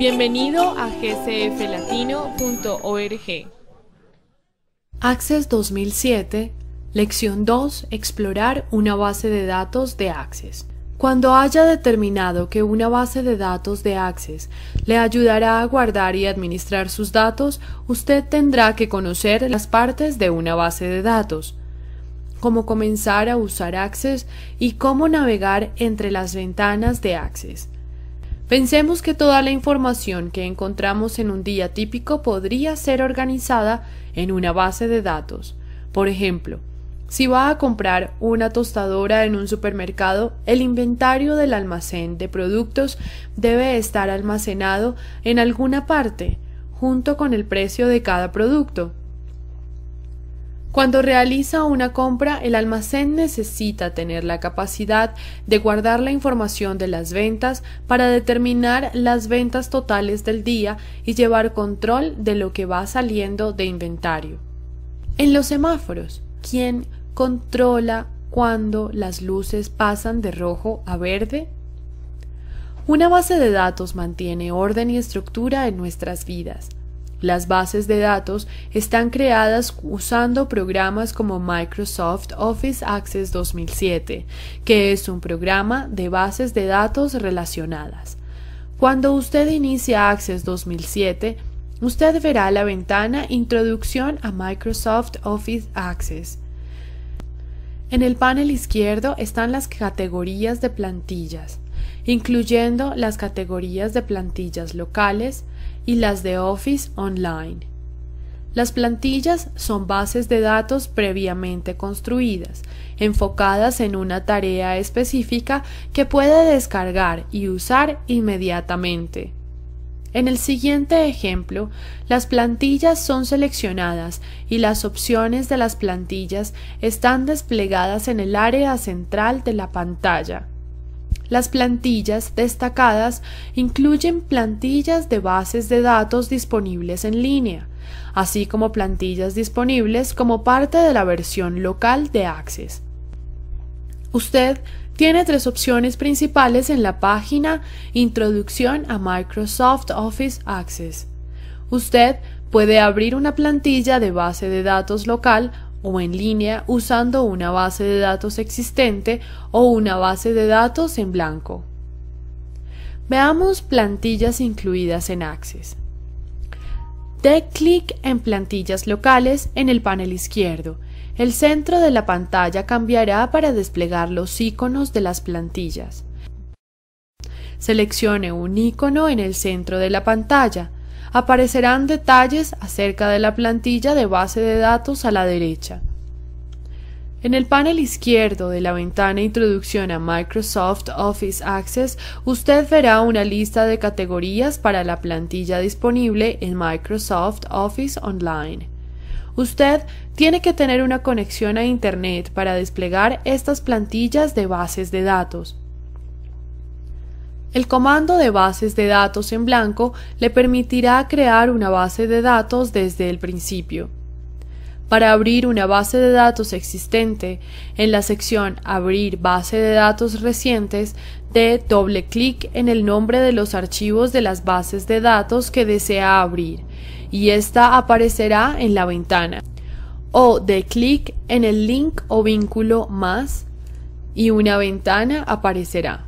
Bienvenido a gcflatino.org. Access 2007, Lección 2, explorar una base de datos de Access. Cuando haya determinado que una base de datos de Access le ayudará a guardar y administrar sus datos, usted tendrá que conocer las partes de una base de datos, cómo comenzar a usar Access y cómo navegar entre las ventanas de Access. Pensemos que toda la información que encontramos en un día típico podría ser organizada en una base de datos. Por ejemplo, si va a comprar una tostadora en un supermercado, el inventario del almacén de productos debe estar almacenado en alguna parte, junto con el precio de cada producto. Cuando realiza una compra, el almacén necesita tener la capacidad de guardar la información de las ventas para determinar las ventas totales del día y llevar control de lo que va saliendo de inventario. En los semáforos, ¿quién controla cuando las luces pasan de rojo a verde? Una base de datos mantiene orden y estructura en nuestras vidas. Las bases de datos están creadas usando programas como Microsoft Office Access 2007, que es un programa de bases de datos relacionadas. Cuando usted inicia Access 2007, usted verá la ventana Introducción a Microsoft Office Access. En el panel izquierdo están las categorías de plantillas, incluyendo las categorías de plantillas locales y las de Office Online. Las plantillas son bases de datos previamente construidas, enfocadas en una tarea específica que puede descargar y usar inmediatamente. En el siguiente ejemplo, las plantillas son seleccionadas y las opciones de las plantillas están desplegadas en el área central de la pantalla. Las plantillas destacadas incluyen plantillas de bases de datos disponibles en línea, así como plantillas disponibles como parte de la versión local de Access. Usted tiene tres opciones principales en la página Introducción a Microsoft Office Access. Usted puede abrir una plantilla de base de datos local o en línea usando una base de datos existente o una base de datos en blanco. Veamos plantillas incluidas en Access. Dé clic en Plantillas locales en el panel izquierdo. El centro de la pantalla cambiará para desplegar los iconos de las plantillas. Seleccione un icono en el centro de la pantalla. Aparecerán detalles acerca de la plantilla de base de datos a la derecha. En el panel izquierdo de la ventana Introducción a Microsoft Office Access, usted verá una lista de categorías para la plantilla disponible en Microsoft Office Online. Usted tiene que tener una conexión a Internet para desplegar estas plantillas de bases de datos. El comando de bases de datos en blanco le permitirá crear una base de datos desde el principio. Para abrir una base de datos existente, en la sección Abrir base de datos recientes, dé doble clic en el nombre de los archivos de las bases de datos que desea abrir, y ésta aparecerá en la ventana. O dé clic en el link o vínculo más, y una ventana aparecerá.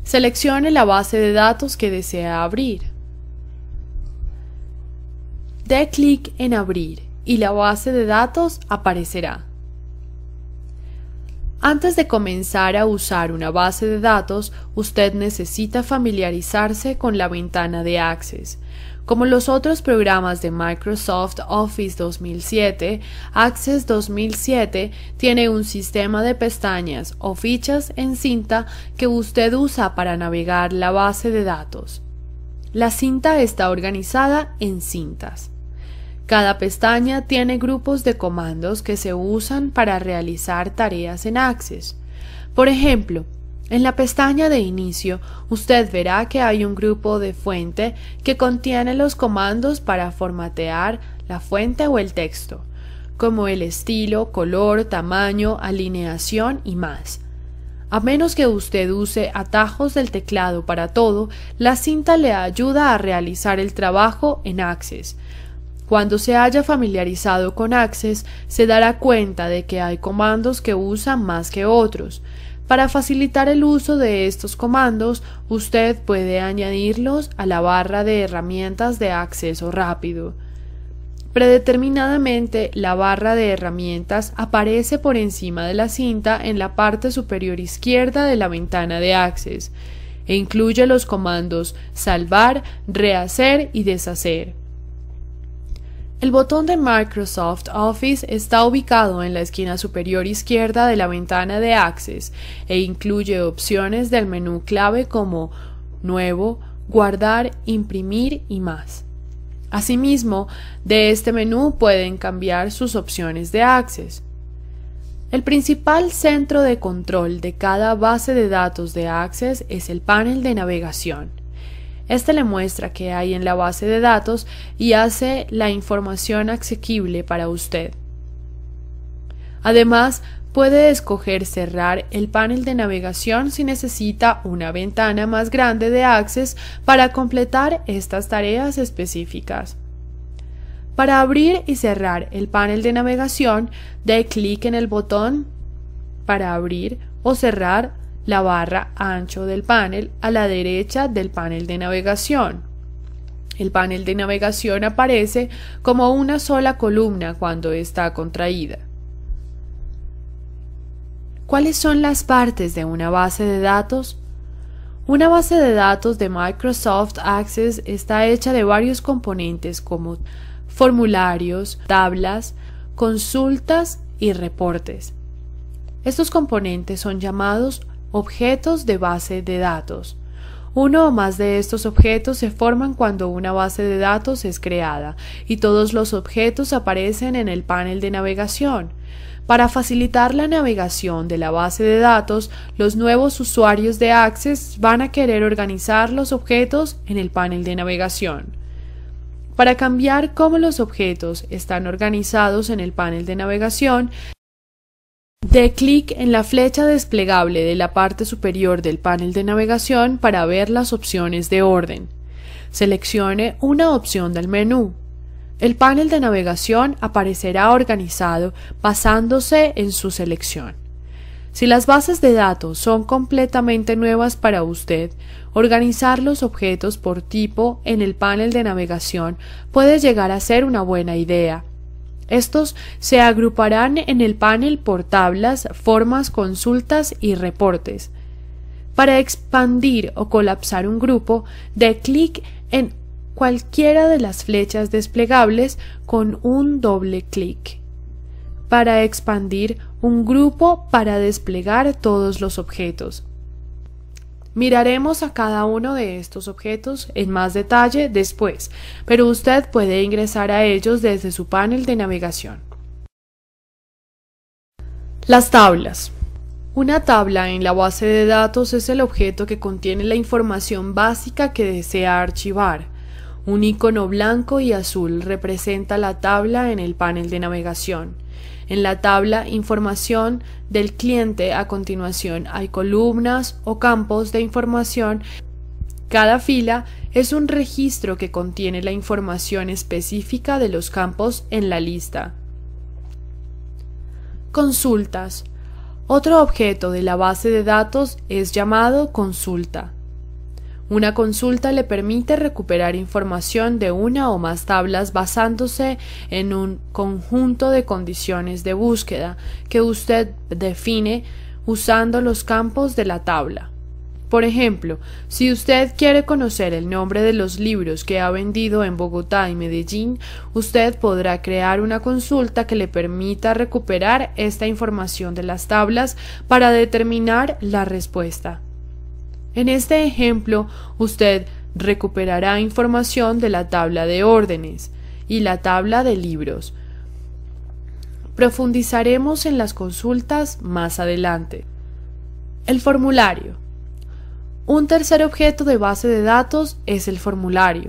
Seleccione la base de datos que desea abrir. Dé clic en Abrir y la base de datos aparecerá. Antes de comenzar a usar una base de datos, usted necesita familiarizarse con la ventana de Access. Como los otros programas de Microsoft Office 2007, Access 2007 tiene un sistema de pestañas o fichas en cinta que usted usa para navegar la base de datos. La cinta está organizada en cintas. Cada pestaña tiene grupos de comandos que se usan para realizar tareas en Access. Por ejemplo, en la pestaña de inicio, usted verá que hay un grupo de fuente que contiene los comandos para formatear la fuente o el texto, como el estilo, color, tamaño, alineación y más. A menos que usted use atajos del teclado para todo, la cinta le ayuda a realizar el trabajo en Access. Cuando se haya familiarizado con Access, se dará cuenta de que hay comandos que usan más que otros. Para facilitar el uso de estos comandos, usted puede añadirlos a la barra de herramientas de acceso rápido. Predeterminadamente, la barra de herramientas aparece por encima de la cinta en la parte superior izquierda de la ventana de Access, e incluye los comandos salvar, rehacer y deshacer. El botón de Microsoft Office está ubicado en la esquina superior izquierda de la ventana de Access e incluye opciones del menú clave como Nuevo, Guardar, Imprimir y más. Asimismo, de este menú pueden cambiar sus opciones de Access. El principal centro de control de cada base de datos de Access es el panel de navegación. Este le muestra qué hay en la base de datos y hace la información asequible para usted. Además, puede escoger cerrar el panel de navegación si necesita una ventana más grande de Access para completar estas tareas específicas. Para abrir y cerrar el panel de navegación, dé clic en el botón para abrir o cerrar la barra ancho del panel a la derecha del panel de navegación. El panel de navegación aparece como una sola columna cuando está contraída. ¿Cuáles son las partes de una base de datos? Una base de datos de Microsoft Access está hecha de varios componentes como formularios, tablas, consultas y reportes. Estos componentes son llamados objetos de base de datos. Uno o más de estos objetos se forman cuando una base de datos es creada, y todos los objetos aparecen en el panel de navegación. Para facilitar la navegación de la base de datos, los nuevos usuarios de Access van a querer organizar los objetos en el panel de navegación. Para cambiar cómo los objetos están organizados en el panel de navegación, dé clic en la flecha desplegable de la parte superior del panel de navegación para ver las opciones de orden. Seleccione una opción del menú. El panel de navegación aparecerá organizado basándose en su selección. Si las bases de datos son completamente nuevas para usted, organizar los objetos por tipo en el panel de navegación puede llegar a ser una buena idea. Estos se agruparán en el panel por tablas, formas, consultas y reportes. Para expandir o colapsar un grupo, dé clic en cualquiera de las flechas desplegables con un doble clic. Para expandir un grupo para desplegar todos los objetos. Miraremos a cada uno de estos objetos en más detalle después, pero usted puede ingresar a ellos desde su panel de navegación. Las tablas. Una tabla en la base de datos es el objeto que contiene la información básica que desea archivar. Un icono blanco y azul representa la tabla en el panel de navegación. En la tabla Información del cliente a continuación hay columnas o campos de información. Cada fila es un registro que contiene la información específica de los campos en la lista. Consultas. Otro objeto de la base de datos es llamado consulta. Una consulta le permite recuperar información de una o más tablas basándose en un conjunto de condiciones de búsqueda que usted define usando los campos de la tabla. Por ejemplo, si usted quiere conocer el nombre de los libros que ha vendido en Bogotá y Medellín, usted podrá crear una consulta que le permita recuperar esta información de las tablas para determinar la respuesta. En este ejemplo, usted recuperará información de la tabla de órdenes y la tabla de libros. Profundizaremos en las consultas más adelante. El formulario. Un tercer objeto de base de datos es el formulario.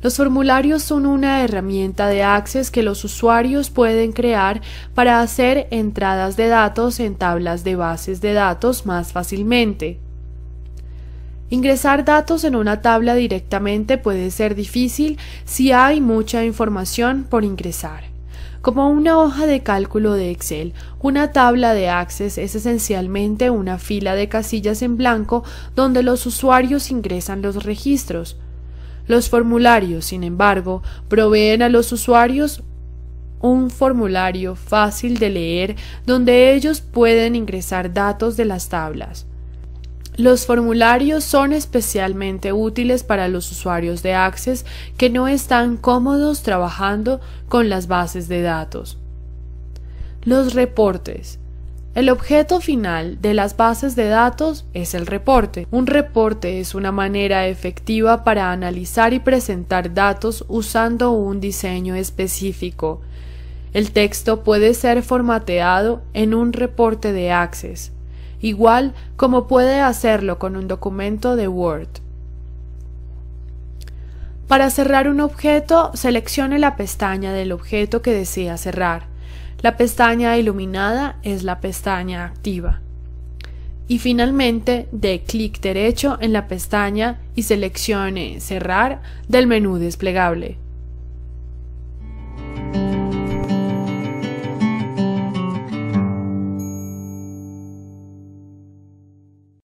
Los formularios son una herramienta de Access que los usuarios pueden crear para hacer entradas de datos en tablas de bases de datos más fácilmente. Ingresar datos en una tabla directamente puede ser difícil si hay mucha información por ingresar. Como una hoja de cálculo de Excel, una tabla de Access es esencialmente una fila de casillas en blanco donde los usuarios ingresan los registros. Los formularios, sin embargo, proveen a los usuarios un formulario fácil de leer donde ellos pueden ingresar datos de las tablas. Los formularios son especialmente útiles para los usuarios de Access que no están cómodos trabajando con las bases de datos. Los reportes. El objeto final de las bases de datos es el reporte. Un reporte es una manera efectiva para analizar y presentar datos usando un diseño específico. El texto puede ser formateado en un reporte de Access, igual como puede hacerlo con un documento de Word. Para cerrar un objeto, seleccione la pestaña del objeto que desea cerrar. La pestaña iluminada es la pestaña activa. Y finalmente, dé clic derecho en la pestaña y seleccione Cerrar del menú desplegable.